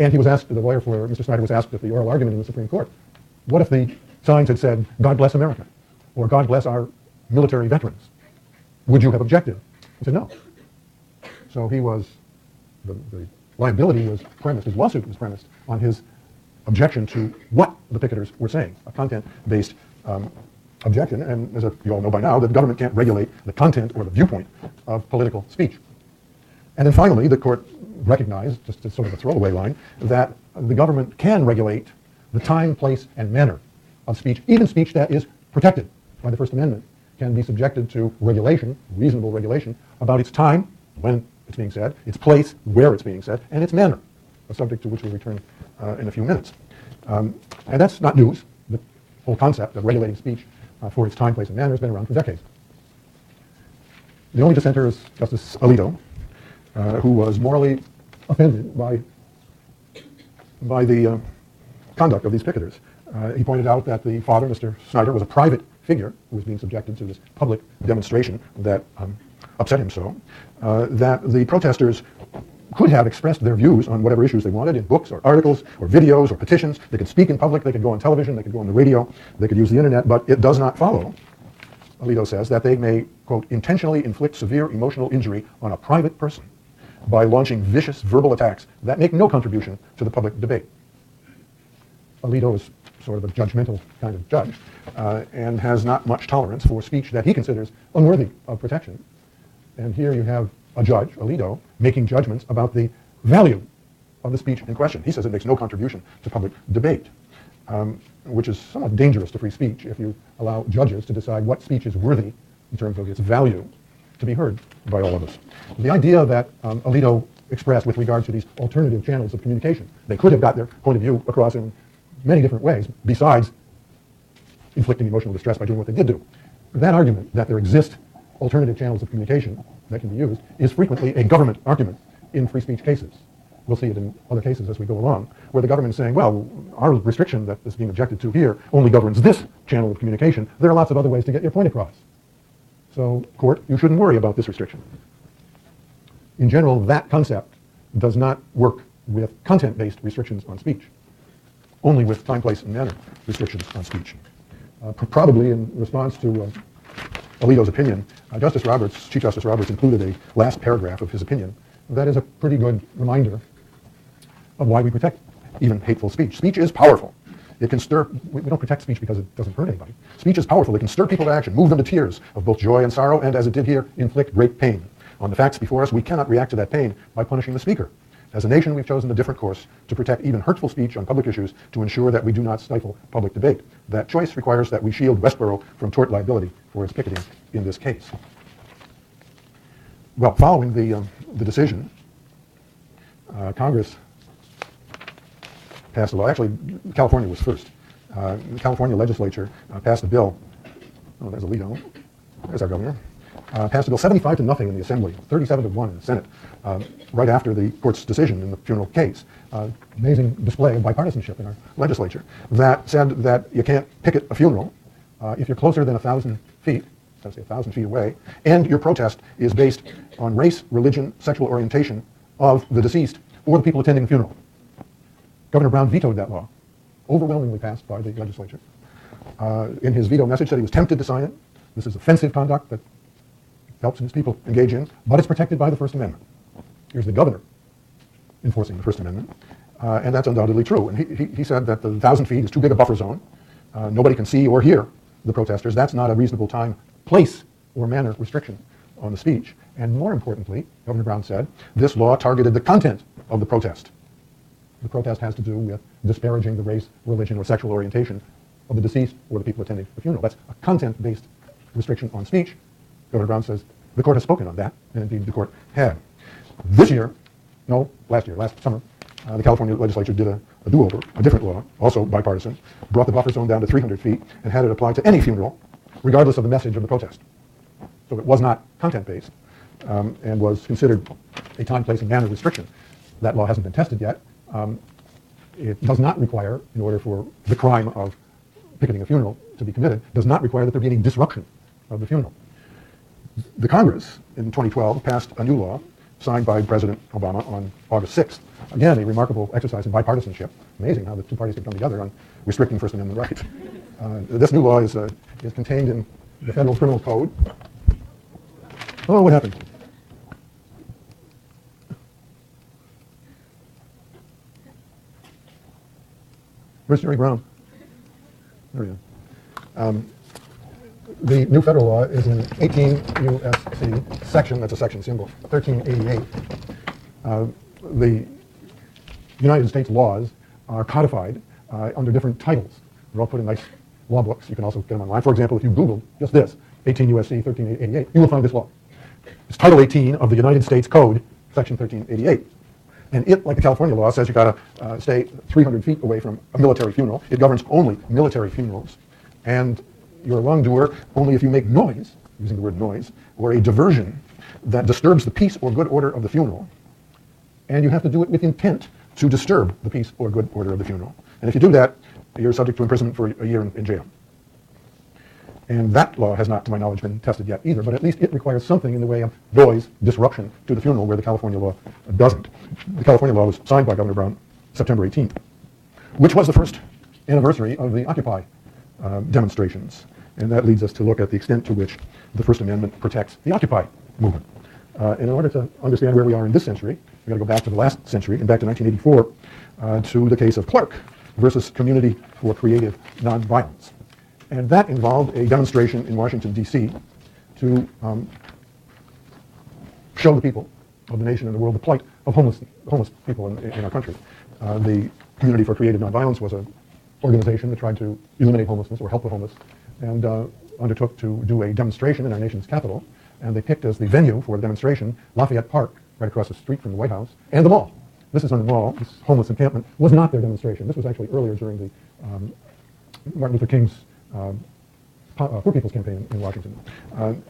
And he was asked, the lawyer for Mr. Snyder was asked at the oral argument in the Supreme Court, what if the signs had said, God bless America, or God bless our military veterans? Would you have objected? He said no. So he was, the liability was premised, his lawsuit was premised on his objection to what the picketers were saying, a content-based objection. And as you all know by now, the government can't regulate the content or the viewpoint of political speech. And then finally, the court recognized, just as sort of a throwaway line, that the government can regulate the time, place, and manner of speech. Even speech that is protected by the First Amendment can be subjected to regulation, reasonable regulation, about its time, when it's being said, its place, where it's being said, and its manner, a subject to which we'll return in a few minutes. And that's not news. The whole concept of regulating speech for its time, place, and manner has been around for decades. The only dissenter is Justice Alito, who was morally offended by the conduct of these picketers. He pointed out that the father, Mr. Snyder, was a private figure who was being subjected to this public demonstration that upset him so, that the protesters could have expressed their views on whatever issues they wanted in books or articles or videos or petitions. They could speak in public, they could go on television, they could go on the radio, they could use the internet, but it does not follow, Alito says, that they may, quote, intentionally inflict severe emotional injury on a private person by launching vicious verbal attacks that make no contribution to the public debate. Alito is sort of a judgmental kind of judge and has not much tolerance for speech that he considers unworthy of protection. And here you have a judge, Alito, making judgments about the value of the speech in question. He says it makes no contribution to public debate, which is somewhat dangerous to free speech if you allow judges to decide what speech is worthy in terms of its value to be heard by all of us. The idea that Alito expressed with regard to these alternative channels of communication, they could have got their point of view across in many different ways besides inflicting emotional distress by doing what they did do. That argument that there exist alternative channels of communication that can be used is frequently a government argument in free speech cases. We'll see it in other cases as we go along, where the government is saying, well, our restriction that is being objected to here only governs this channel of communication. There are lots of other ways to get your point across. So, court, you shouldn't worry about this restriction. In general, that concept does not work with content-based restrictions on speech, only with time, place, and manner restrictions on speech. Probably in response to Alito's opinion, Chief Justice Roberts included a last paragraph of his opinion that is a pretty good reminder of why we protect even hateful speech. Speech is powerful. It can stir, we don't protect speech because it doesn't hurt anybody. Speech is powerful. It can stir people to action, move them to tears of both joy and sorrow, and as it did here, inflict great pain. On the facts before us, we cannot react to that pain by punishing the speaker. As a nation, we've chosen a different course to protect even hurtful speech on public issues to ensure that we do not stifle public debate. That choice requires that we shield Westboro from tort liability for its picketing in this case. Well, following the decision, Congress passed a law. Actually, California was first. The California legislature passed a bill. Oh, there's Alito. There's our governor. Passed a bill 75-0 in the Assembly, 37-1 in the Senate, right after the court's decision in the funeral case. Amazing display of bipartisanship in our legislature that said that you can't picket a funeral if you're closer than 1,000 feet, let's say 1,000 feet away, and your protest is based on race, religion, sexual orientation of the deceased or the people attending the funeral. Governor Brown vetoed that law, overwhelmingly passed by the legislature. In his veto message said he was tempted to sign it. This is offensive conduct that helps his people engage in, but it's protected by the First Amendment. Here's the governor enforcing the First Amendment, and that's undoubtedly true. And he said that the 1,000 feet is too big a buffer zone. Nobody can see or hear the protesters. That's not a reasonable time, place, or manner restriction on the speech. And more importantly, Governor Brown said, this law targeted the content of the protest. The protest has to do with disparaging the race, religion, or sexual orientation of the deceased or the people attending the funeral. That's a content-based restriction on speech. Governor Brown says the court has spoken on that, and indeed the court had. Last summer, the California legislature did a do-over, a different law, also bipartisan, brought the buffer zone down to 300 feet and had it apply to any funeral, regardless of the message of the protest. So it was not content-based and was considered a time, place, and manner restriction. That law hasn't been tested yet. It does not require, in order for the crime of picketing a funeral to be committed, does not require that there be any disruption of the funeral. The Congress in 2012 passed a new law signed by President Obama on August 6th. Again, a remarkable exercise in bipartisanship. Amazing how the two parties have come together on restricting First Amendment rights. This new law is contained in the Federal Criminal Code. Oh, what happened? Where's Jerry Brown? There he is. The new federal law is in 18 U.S.C. section, that's a section symbol, 1388. The United States laws are codified under different titles. They're all put in nice law books. You can also get them online. For example, if you Google just this, 18 U.S.C. 1388, you will find this law. It's Title 18 of the United States Code, Section 1388. And it, like the California law, says you've got to stay 300 feet away from a military funeral. It governs only military funerals. And you're a wrongdoer only if you make noise, using the word noise, or a diversion that disturbs the peace or good order of the funeral. And you have to do it with intent to disturb the peace or good order of the funeral. And if you do that, you're subject to imprisonment for a year in jail. And that law has not, to my knowledge, been tested yet either, but at least it requires something in the way of noise disruption to the funeral, where the California law doesn't. The California law was signed by Governor Brown September 18th, which was the first anniversary of the Occupy demonstrations. And that leads us to look at the extent to which the First Amendment protects the Occupy movement. In order to understand where we are in this century, we've got to go back to the last century and back to 1984 to the case of Clark versus Community for Creative Nonviolence. And that involved a demonstration in Washington, D.C. to show the people of the nation and the world the plight of homeless people in our country. The Community for Creative Nonviolence was an organization that tried to eliminate homelessness or help the homeless, and undertook to do a demonstration in our nation's capital. And they picked as the venue for the demonstration Lafayette Park, right across the street from the White House, and the mall. This is on the mall. This homeless encampment was not their demonstration. This was actually earlier during the Martin Luther King's Poor People's Campaign in Washington.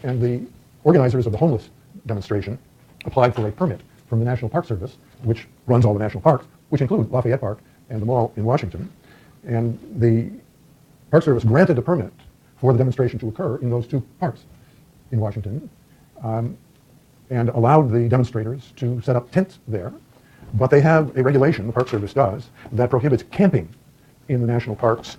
And the organizers of the homeless demonstration applied for a permit from the National Park Service, which runs all the national parks, which include Lafayette Park and the mall in Washington. And the Park Service granted a permit for the demonstration to occur in those two parks in Washington, and allowed the demonstrators to set up tents there. But they have a regulation, the Park Service does, that prohibits camping in the national parks,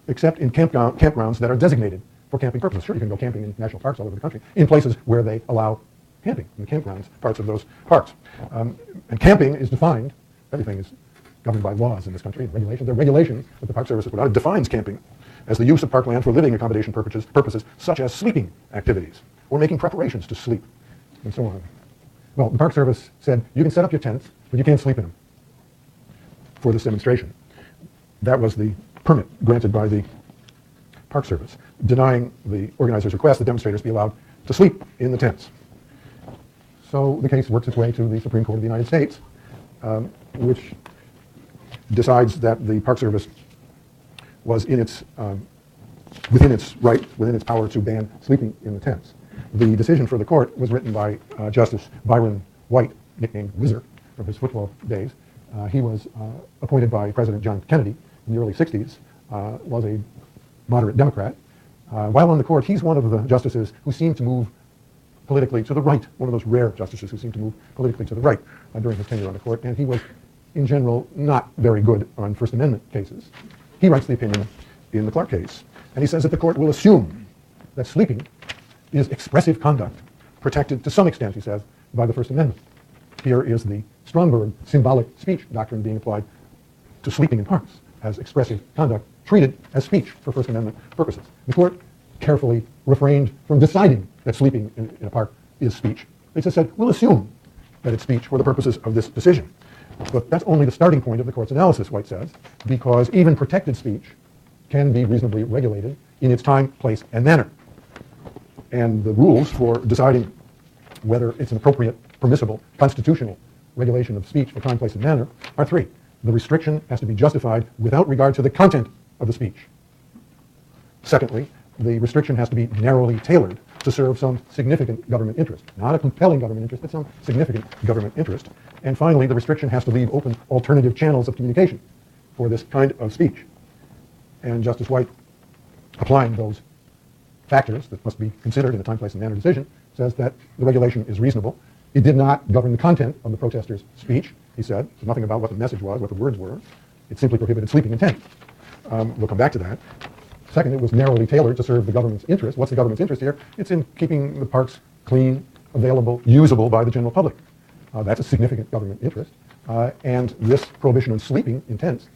except in campgrounds that are designated for camping purposes. Sure, you can go camping in national parks all over the country, in places where they allow camping, in the campgrounds, parts of those parks. And camping is defined, everything is governed by laws in this country, regulations. There are regulations that the Park Service has put out. It defines camping as the use of parkland for living accommodation purposes such as sleeping activities, or making preparations to sleep, and so on. Well, the Park Service said, you can set up your tents, but you can't sleep in them for this demonstration. That was the permit granted by the Park Service, denying the organizers' request that demonstrators be allowed to sleep in the tents. So the case works its way to the Supreme Court of the United States, which decides that the Park Service was within its power to ban sleeping in the tents. The decision for the court was written by Justice Byron White, nicknamed Whizzer, from his football days. He was appointed by President John Kennedy in the early 60s, was a moderate Democrat. While on the court, he's one of the justices who seemed to move politically to the right, one of those rare justices who seemed to move politically to the right during his tenure on the court, and he was, in general, not very good on First Amendment cases. He writes the opinion in the Clark case, and he says that the court will assume that sleeping is expressive conduct, protected to some extent, he says, by the First Amendment. Here is the Stromberg symbolic speech doctrine being applied to sleeping in parks as expressive conduct, treated as speech for First Amendment purposes. The court carefully refrained from deciding that sleeping in a park is speech. They just said, we'll assume that it's speech for the purposes of this decision. But that's only the starting point of the court's analysis, White says, because even protected speech can be reasonably regulated in its time, place, and manner. And the rules for deciding whether it's an appropriate, permissible, constitutional regulation of speech for time, place, and manner are three. The restriction has to be justified without regard to the content of the speech. Secondly, the restriction has to be narrowly tailored to serve some significant government interest. Not a compelling government interest, but some significant government interest. And finally, the restriction has to leave open alternative channels of communication for this kind of speech. And Justice White, applying those factors that must be considered in a time, place, and manner decision, says that the regulation is reasonable It did not govern the content of the protesters' speech, he said. There's nothing about what the message was, what the words were. It simply prohibited sleeping in tents. We'll come back to that. Second, it was narrowly tailored to serve the government's interest. What's the government's interest here? It's in keeping the parks clean, available, usable by the general public. That's a significant government interest. And this prohibition on sleeping in tents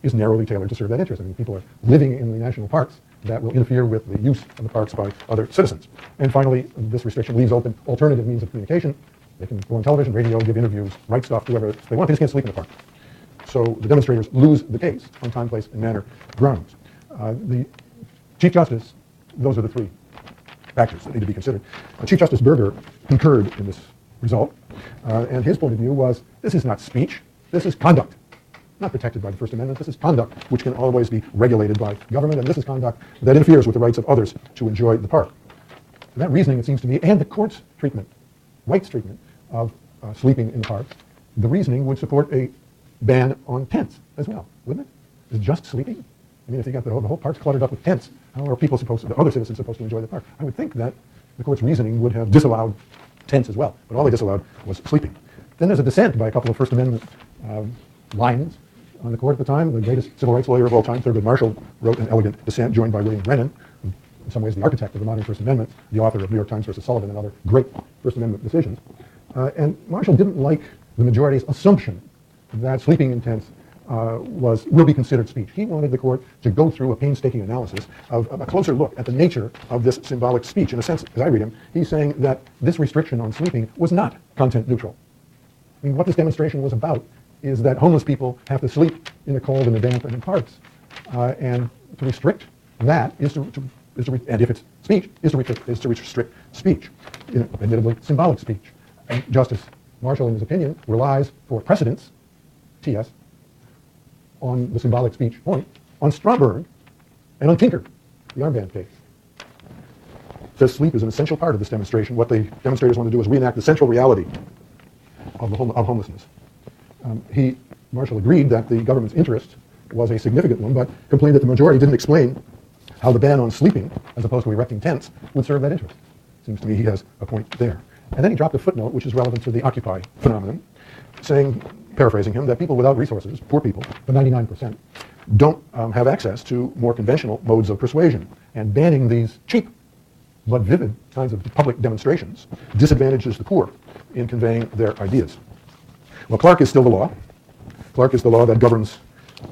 is narrowly tailored to serve that interest. I mean, people are living in the national parks that will interfere with the use of the parks by other citizens. And finally, this restriction leaves open alternative means of communication. They can go on television, radio, give interviews, write stuff, do whatever they want. They just can't sleep in the park. So the demonstrators lose the case on time, place, and manner grounds. The Chief Justice, those are the three factors that need to be considered. Chief Justice Berger concurred in this result, and his point of view was, this is not speech, this is conduct. Not protected by the First Amendment, this is conduct which can always be regulated by government, and this is conduct that interferes with the rights of others to enjoy the park. And that reasoning, it seems to me, and the court's treatment, White's treatment of sleeping in the parks, the reasoning would support a ban on tents as well, wouldn't it? Is just sleeping? I mean, if you got the whole park's cluttered up with tents, how are people supposed to, the other citizens supposed to enjoy the park? I would think that the court's reasoning would have disallowed tents as well, but all they disallowed was sleeping. Then there's a dissent by a couple of First Amendment lions on the court at the time. The greatest civil rights lawyer of all time, Thurgood Marshall, wrote an elegant dissent joined by William Brennan, in some ways the architect of the modern First Amendment, the author of New York Times versus Sullivan and other great First Amendment decisions. And Marshall didn't like the majority's assumption that sleeping in tents will be considered speech. He wanted the court to go through a painstaking analysis of a closer look at the nature of this symbolic speech. In a sense, as I read him, he's saying that this restriction on sleeping was not content neutral. I mean, what this demonstration was about is that homeless people have to sleep in the cold and the damp and in parks. And to restrict that and if it's speech, is to restrict speech. Admittedly, symbolic speech. And Justice Marshall, in his opinion, relies for precedence, TS, on the symbolic speech point, on Strasbourg, and on Tinker, the armband case. Says sleep is an essential part of this demonstration. What the demonstrators want to do is reenact the central reality of homelessness. Marshall agreed that the government's interest was a significant one, but complained that the majority didn't explain how the ban on sleeping, as opposed to erecting tents, would serve that interest. Seems to me he has a point there. And then he dropped a footnote, which is relevant to the Occupy phenomenon, saying, paraphrasing him, that people without resources, poor people, the 99%, don't have access to more conventional modes of persuasion. And banning these cheap but vivid kinds of public demonstrations disadvantages the poor in conveying their ideas. Well, Clark is still the law. Clark is the law that governs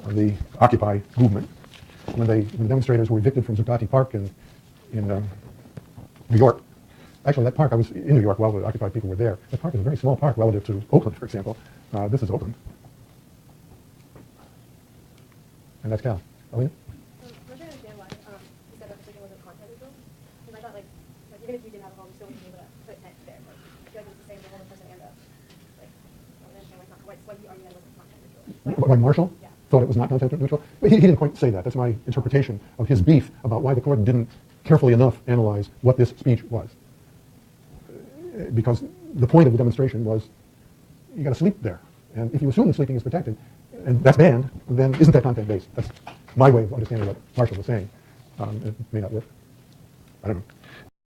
the Occupy movement. When the demonstrators were evicted from Zuccotti Park in New York, actually that park, I was in New York while the Occupy people were there. That park is a very small park relative to Oakland, for example. This is Oakland. And that's Cal. Alina? I'm trying to understand why he said that the wasn't content neutral. Because I thought, like even if you didn't have a home, you still wouldn't be able to put a tent there. Like, I feel like it's the same for the homeless person and I don't understand why he argued that it wasn't content neutral. Why Marshall? Yeah. Thought it was not content neutral? But he didn't quite say that. That's my interpretation of his beef about why the court didn't carefully enough analyze what this speech was. Because the point of the demonstration was, you got to sleep there. And if you assume that sleeping is protected, and that's banned, then isn't that content-based? That's my way of understanding what Marshall was saying. It may not work. I don't know.